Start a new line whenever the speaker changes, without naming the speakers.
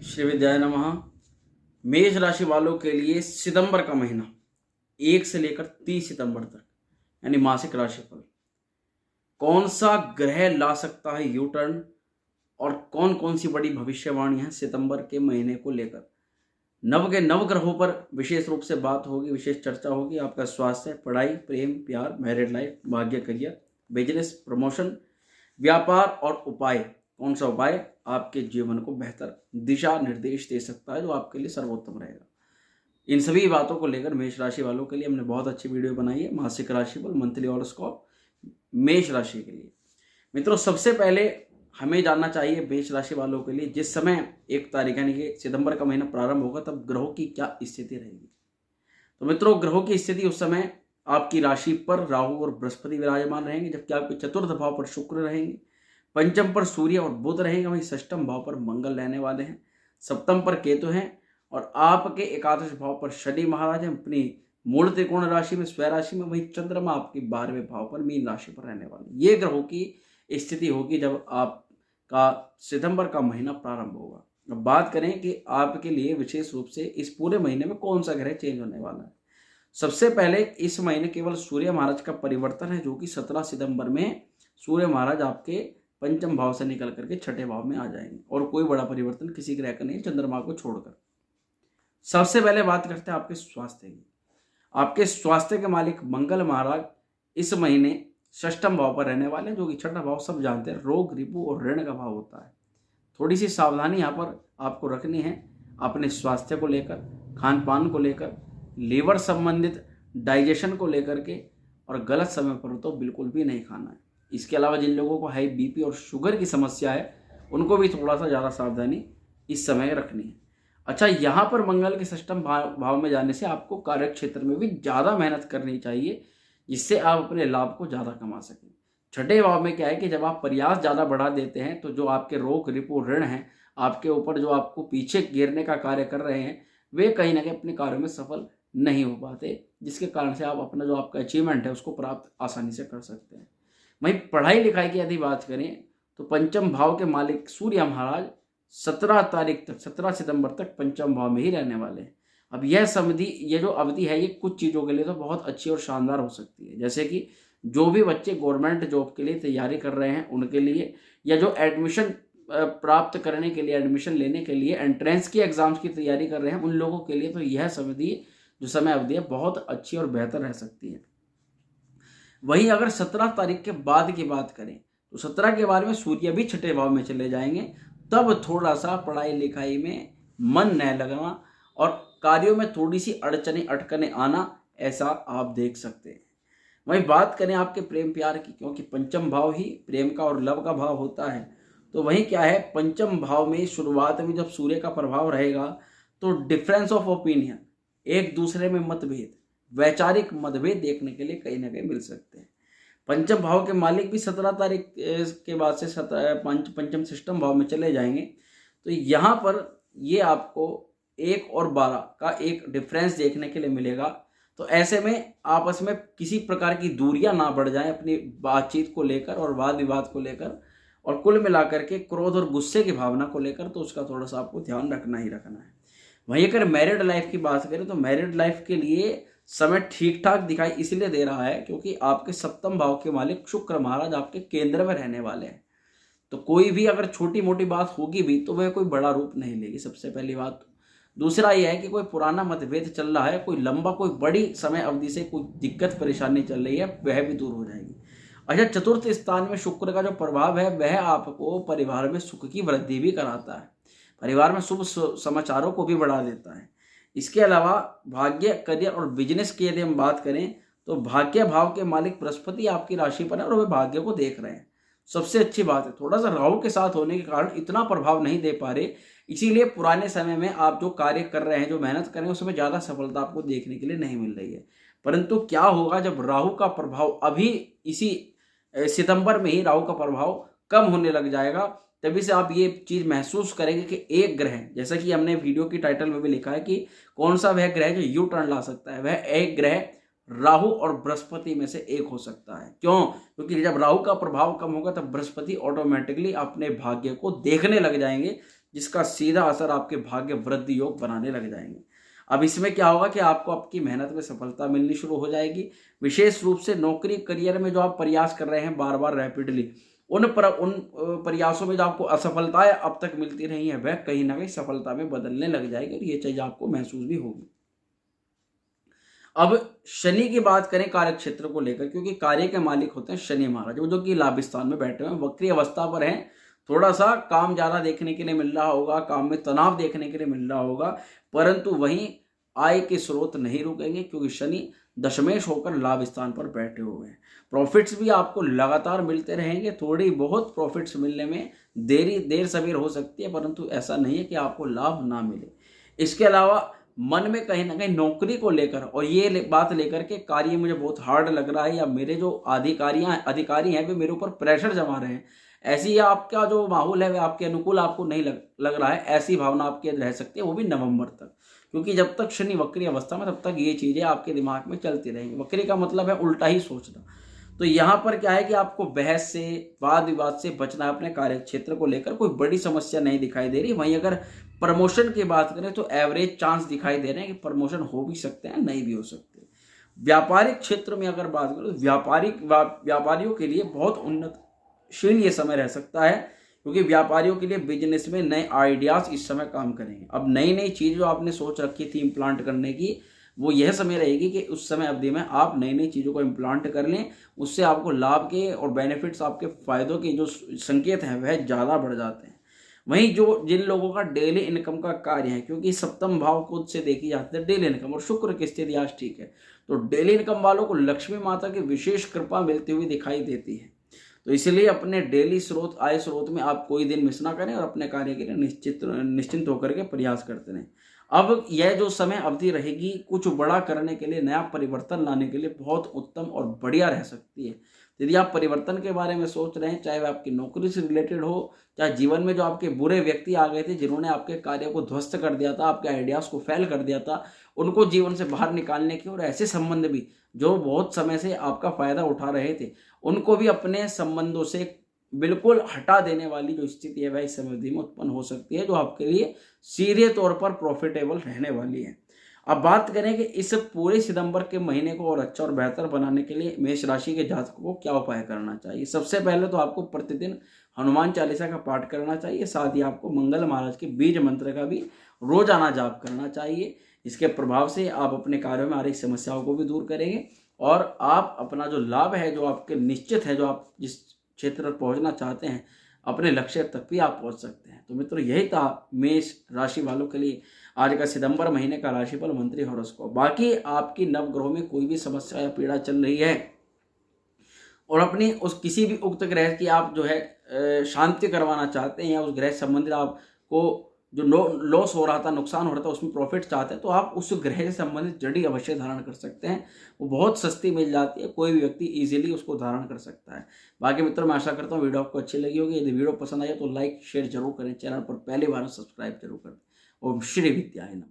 श्री विद्याय नमः। मेष राशि वालों के लिए सितंबर का महीना 1 से लेकर 30 सितंबर तक यानी मासिक राशिफल कौन सा ग्रह ला सकता है यू टर्न और कौन कौन सी बड़ी भविष्यवाणी है सितंबर के महीने को लेकर। नव के नव ग्रहों पर विशेष रूप से बात होगी, विशेष चर्चा होगी। आपका स्वास्थ्य, पढ़ाई, प्रेम, प्यार, मैरिड लाइफ, भाग्य, करियर, बिजनेस, प्रमोशन, व्यापार और उपाय। कौन सा उपाय आपके जीवन को बेहतर दिशा निर्देश दे सकता है जो आपके लिए सर्वोत्तम रहेगा। इन सभी बातों को लेकर मेष राशि वालों के लिए हमने बहुत अच्छी वीडियो बनाई है। मासिक राशिफल, मंथली हॉरोस्कोप मेष राशि के लिए। मित्रों, सबसे पहले हमें जानना चाहिए मेष राशि वालों के लिए जिस समय 1 तारीख यानी कि सितंबर का महीना प्रारंभ होगा तब ग्रहों की क्या स्थिति रहेगी। तो मित्रों, ग्रहों की स्थिति उस समय आपकी राशि पर राहु और बृहस्पति विराजमान रहेंगे, जबकि आपके चतुर्थ भाव पर शुक्र रहेंगे, पंचम पर सूर्य और बुध रहेंगे, वहीं षष्ठम भाव पर मंगल रहने वाले हैं, सप्तम पर केतु हैं और आपके एकादश भाव पर शनि महाराज हैं अपनी मूल त्रिकोण राशि में, स्व राशि में। वहीं चंद्रमा आपकी 12वें भाव पर मीन राशि पर रहने वाले। ये ग्रहों की स्थिति होगी जब आपका सितंबर का महीना प्रारंभ होगा। अब बात करें कि आपके लिए विशेष रूप से इस पूरे महीने में कौन सा ग्रह चेंज होने वाला है। सबसे पहले इस महीने केवल सूर्य महाराज का परिवर्तन है, जो कि 17 सितंबर में सूर्य महाराज आपके पंचम भाव से निकल करके छठे भाव में आ जाएंगे और कोई बड़ा परिवर्तन किसी ग्रह का नहीं, चंद्रमा को छोड़कर। सबसे पहले बात करते हैं आपके स्वास्थ्य की। आपके स्वास्थ्य के मालिक मंगल महाराज इस महीने षष्ठम भाव पर रहने वाले हैं, जो कि छठा भाव सब जानते हैं रोग, रिपु और ऋण का भाव होता है। थोड़ी सी सावधानी यहाँ पर आपको रखनी है अपने स्वास्थ्य को लेकर, खान पान को लेकर, लीवर संबंधित डाइजेशन को लेकर के, और गलत समय पर तो बिल्कुल भी नहीं खाना है। इसके अलावा जिन लोगों को हाई बीपी और शुगर की समस्या है उनको भी थोड़ा सा ज़्यादा सावधानी इस समय रखनी है। अच्छा, यहाँ पर मंगल के षष्ठम भाव में जाने से आपको कार्य क्षेत्र में भी ज़्यादा मेहनत करनी चाहिए, जिससे आप अपने लाभ को ज़्यादा कमा सकें। छठे भाव में क्या है कि जब आप प्रयास ज़्यादा बढ़ा देते हैं तो जो आपके रोग, रिपु, ऋण हैं आपके ऊपर, जो आपको पीछे गिरने का कार्य कर रहे हैं, वे कहीं ना कहीं अपने कार्यों में सफल नहीं हो पाते, जिसके कारण से आप अपना जो आपका अचीवमेंट है उसको प्राप्त आसानी से कर सकते हैं। वहीं पढ़ाई लिखाई की यदि बात करें तो पंचम भाव के मालिक सूर्य महाराज 17 तारीख तक, 17 सितंबर तक पंचम भाव में ही रहने वाले हैं। अब ये जो अवधि है ये कुछ चीज़ों के लिए तो बहुत अच्छी और शानदार हो सकती है, जैसे कि जो भी बच्चे गवर्नमेंट जॉब के लिए तैयारी कर रहे हैं उनके लिए, या जो एडमिशन प्राप्त करने के लिए, एडमिशन लेने के लिए एंट्रेंस की एग्जाम्स की तैयारी कर रहे हैं, उन लोगों के लिए तो यह समय अवधि है बहुत अच्छी और बेहतर रह सकती है। वहीं अगर 17 तारीख के बाद की बात करें तो 17 के बाद में सूर्य भी छठे भाव में चले जाएंगे, तब थोड़ा सा पढ़ाई लिखाई में मन न लगना और कार्यों में थोड़ी सी अटकने आना, ऐसा आप देख सकते हैं। वहीं बात करें आपके प्रेम प्यार की, क्योंकि पंचम भाव ही प्रेम का और लव का भाव होता है, तो वहीं क्या है, पंचम भाव में शुरुआत में जब सूर्य का प्रभाव रहेगा तो डिफरेंस ऑफ ओपिनियन, एक दूसरे में मतभेद, वैचारिक मतभेद देखने के लिए कहीं ना कहीं मिल सकते हैं। पंचम भाव के मालिक भी 17 तारीख के बाद से पंचम षष्ठम भाव में चले जाएंगे, तो यहाँ पर ये आपको 1 और 12 का एक डिफरेंस देखने के लिए मिलेगा। तो ऐसे में आपस में किसी प्रकार की दूरियां ना बढ़ जाएं अपनी बातचीत को लेकर और वाद विवाद को लेकर, और कुल मिलाकर के क्रोध और गुस्से की भावना को लेकर तो उसका थोड़ा सा आपको ध्यान रखना ही रखना है। वहीं अगर मैरिड लाइफ की बात करें तो मैरिड लाइफ के लिए समय ठीक ठाक दिखाई इसलिए दे रहा है क्योंकि आपके सप्तम भाव के मालिक शुक्र महाराज आपके केंद्र में रहने वाले हैं। तो कोई भी अगर छोटी मोटी बात होगी भी तो वह कोई बड़ा रूप नहीं लेगी, सबसे पहली बात। दूसरा यह है कि कोई पुराना मतभेद चल रहा है, कोई लंबा, कोई बड़ी समय अवधि से कोई दिक्कत परेशानी चल रही है, वह भी दूर हो जाएगी। अच्छा, चतुर्थ स्थान में शुक्र का जो प्रभाव है वह आपको परिवार में सुख की वृद्धि भी कराता है, परिवार में शुभ समाचारों को भी बढ़ा देता है। इसके अलावा भाग्य, करियर और बिजनेस की यदि हम बात करें तो भाग्य भाव के मालिक बृहस्पति आपकी राशि पर है और वे भाग्य को देख रहे हैं, सबसे अच्छी बात है। थोड़ा सा राहु के साथ होने के कारण इतना प्रभाव नहीं दे पा रहे, इसीलिए पुराने समय में आप जो कार्य कर रहे हैं, जो मेहनत कर रहे हैं, उसमें ज़्यादा सफलता आपको देखने के लिए नहीं मिल रही है। परंतु क्या होगा जब राहु का प्रभाव अभी इसी सितंबर में ही राहु का प्रभाव कम होने लग जाएगा, तभी से आप ये चीज़ महसूस करेंगे कि एक ग्रह, जैसा कि हमने वीडियो की टाइटल में भी लिखा है कि कौन सा वह ग्रह जो यू टर्न ला सकता है, वह एक ग्रह राहु और बृहस्पति में से एक हो सकता है। क्यों? क्योंकि जब राहु का प्रभाव कम होगा तब बृहस्पति ऑटोमेटिकली अपने भाग्य को देखने लग जाएंगे, जिसका सीधा असर आपके भाग्य वृद्धि योग बनाने लग जाएंगे। अब इसमें क्या होगा कि आपको आपकी मेहनत में सफलता मिलनी शुरू हो जाएगी। विशेष रूप से नौकरी करियर में जो आप प्रयास कर रहे हैं बार बार रैपिडली, उन प्रयासों में जो आपको असफलताएं अब तक मिलती रही है वह कहीं ना कहीं सफलता में बदलने लग जाएगी और ये चीज आपको महसूस भी होगी। अब शनि की बात करें कार्य क्षेत्र को लेकर, क्योंकि कार्य के मालिक होते हैं शनि महाराज, वो जो कि लाभ स्थान में बैठे हुए हैं, वक्री अवस्था पर हैं। थोड़ा सा काम ज्यादा देखने के लिए मिल रहा होगा, काम में तनाव देखने के लिए मिल रहा होगा, परंतु वहीं आय के स्रोत नहीं रुकेंगे क्योंकि शनि दशमेश होकर लाभ स्थान पर बैठे हुए हैं। प्रॉफिट्स भी आपको लगातार मिलते रहेंगे। थोड़ी बहुत प्रॉफिट्स मिलने में देर सवेर हो सकती है, परंतु ऐसा नहीं है कि आपको लाभ ना मिले। इसके अलावा मन में कहीं ना कहीं नौकरी को लेकर और ये बात लेकर के कार्य मुझे बहुत हार्ड लग रहा है, या मेरे जो अधिकारी हैं वे मेरे ऊपर प्रेशर जमा रहे हैं, ऐसी आपका जो माहौल है वह आपके अनुकूल आपको नहीं लग रहा है, ऐसी भावना आपके रह सकती है, वो भी नवंबर तक। क्योंकि जब तक शनि वक्री अवस्था में तब तक ये चीजें आपके दिमाग में चलती रहेंगी। वक्री का मतलब है उल्टा ही सोचना। तो यहाँ पर क्या है कि आपको बहस से, वाद विवाद से बचना है। अपने कार्य क्षेत्र को लेकर कोई बड़ी समस्या नहीं दिखाई दे रही। वहीं अगर प्रमोशन की बात करें तो एवरेज चांस दिखाई दे रहे हैं कि प्रमोशन हो भी सकते हैं, नहीं भी हो सकते। व्यापारिक क्षेत्र में अगर बात करें तो व्यापारियों के लिए बहुत उन्नतशील ये समय रह सकता है, क्योंकि व्यापारियों के लिए बिजनेस में नए आइडियाज इस समय काम करेंगे। अब नई नई चीज जो आपने सोच रखी थी इम्प्लांट करने की, वो यह समय रहेगी कि उस समय अवधि में आप नई नई चीज़ों को इम्प्लांट कर लें। उससे आपको लाभ के और बेनिफिट्स, आपके फायदों के जो संकेत हैं वह ज़्यादा बढ़ जाते हैं। वहीं जिन लोगों का डेली इनकम का कार्य है, क्योंकि सप्तम भाव खुद से देखी जाती है डेली इनकम, और शुक्र की स्थिति आज ठीक है, तो डेली इनकम वालों को लक्ष्मी माता की विशेष कृपा मिलती हुई दिखाई देती है। तो इसलिए अपने डेली आय स्रोत में आप कोई दिन मिस ना करें और अपने कार्य के लिए निश्चिंत होकर के प्रयास करते रहें। अब यह जो समय अवधि रहेगी कुछ बड़ा करने के लिए, नया परिवर्तन लाने के लिए बहुत उत्तम और बढ़िया रह सकती है। यदि आप परिवर्तन के बारे में सोच रहे हैं, चाहे वह आपकी नौकरी से रिलेटेड हो, चाहे जीवन में जो आपके बुरे व्यक्ति आ गए थे जिन्होंने आपके कार्य को ध्वस्त कर दिया था, आपके आइडियाज को फेल कर दिया था, उनको जीवन से बाहर निकालने की, और ऐसे संबंध भी जो बहुत समय से आपका फायदा उठा रहे थे उनको भी अपने संबंधों से बिल्कुल हटा देने वाली जो स्थिति है वह इस समय में उत्पन्न हो सकती है, जो आपके लिए सीधे तौर पर प्रॉफिटेबल रहने वाली है। अब बात करें कि इस पूरे सितंबर के महीने को और अच्छा और बेहतर बनाने के लिए मेष राशि के जातकों को क्या उपाय करना चाहिए। सबसे पहले तो आपको प्रतिदिन हनुमान चालीसा का पाठ करना चाहिए, साथ ही आपको मंगल महाराज के बीज मंत्र का भी रोजाना जाप करना चाहिए। इसके प्रभाव से आप अपने कार्यों में आ रही समस्याओं को भी दूर करेंगे और आप अपना जो लाभ है, जो आपके निश्चित है, जो आप जिस क्षेत्र पर पहुंचना चाहते हैं, अपने लक्ष्य तक भी आप पहुंच सकते हैं। तो मित्रों, यही था मेष राशि वालों के लिए आज का सितंबर महीने का राशिफल मंत्री हॉरोस्कोप। बाकी आपकी नवग्रहों में कोई भी समस्या या पीड़ा चल रही है और अपनी उस किसी भी उक्त ग्रह की आप जो है शांति करवाना चाहते हैं, या उस ग्रह संबंधित आपको जो लॉस हो रहा था, नुकसान हो रहा था, उसमें प्रॉफिट चाहते हैं, तो आप उस ग्रह से संबंधित जड़ी अवश्य धारण कर सकते हैं। वो बहुत सस्ती मिल जाती है, कोई भी व्यक्ति इजीली उसको धारण कर सकता है। बाकी मित्रों, मैं आशा करता हूँ वीडियो आपको अच्छी लगी होगी। यदि वीडियो पसंद आए तो लाइक शेयर जरूर करें, चैनल पर पहली बार सब्सक्राइब जरूर करें। ओम श्री विद्याय नमः।